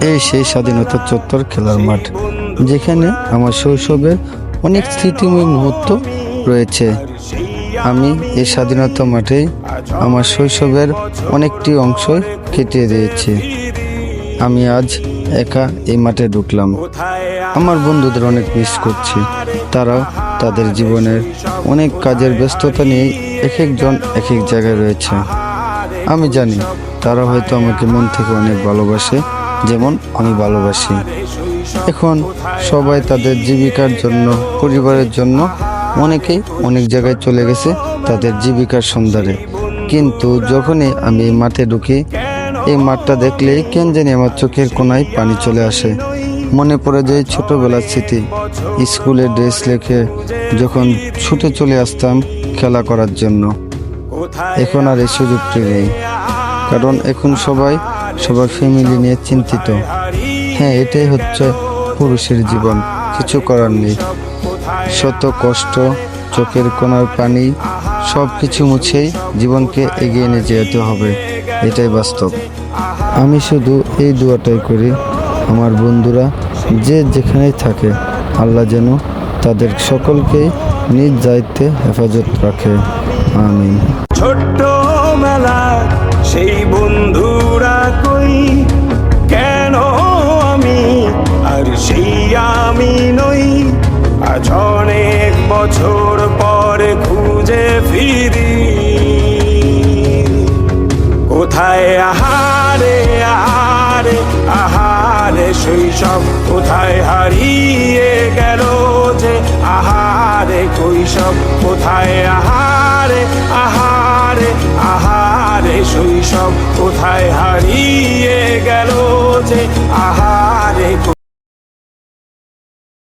এই সেই স্বাধীনতা চত্বর খেলার মাঠ, যেখানে আমার শৈশবের অনেক স্মৃতিময় মুহূর্ত রয়েছে। আমি এই স্বাধীনতা মাঠেই আমার শৈশবের অনেকটি অংশই কেটে দিয়েছি। আমি আজ একা এই মাঠে ঢুকলাম। আমার বন্ধুদের অনেক মিস করছি। তারাও তাদের জীবনের অনেক কাজের ব্যস্ততা নিয়ে এক একজন এক এক জায়গায় রয়েছে। আমি জানি তারা হয়তো আমাকে মন থেকে অনেক ভালোবাসে, যেমন আমি ভালোবাসি। এখন সবাই তাদের জীবিকার জন্য, পরিবারের জন্য অনেকেই অনেক জায়গায় চলে গেছে তাদের জীবিকার সন্ধানে। কিন্তু যখনই আমি এই মাঠে ঢুকি, এই মাঠটা দেখলেই কেন জানি আমার চোখের কোণায় পানি চলে আসে। মনে পড়ে যায় ছোটবেলার স্মৃতি। স্কুলে ড্রেস রেখে যখন ছুটে চলে আসতাম খেলা করার জন্য। এখন আর এই সুযোগটি নেই, কারণ এখন সবাই সবার ফ্যামিলি নিয়ে চিন্তিত। হ্যাঁ, এটাই হচ্ছে পুরুষের জীবন, কিছু করার নেই। শত কষ্ট, চোখের কোণার পানি সব কিছু মুছেই জীবনকে এগিয়ে নিয়ে যেতে হবে, এটাই বাস্তব। আমি শুধু এই দোয়াটাই করি, আমার বন্ধুরা যে যেখানেই থাকে, আল্লাহ যেন তাদের সকলকেই নিজ দায়িত্বে হেফাজত রাখে। আমিন। ছোট্ট মেলা সেই বন্ধুরা কই, কেন আমি আর সেই আমি নই। আজ অনেক বছর পরে খুঁজে ফিরি, কোথায় আহারে আহারে আহারে শৈশব, কোথায় হারিয়ে গেল যে আহারে কৈশব। কোথায় আহারে আহারে আহারে শৈশব, কোথায় হারিয়ে গেল যে আহারে।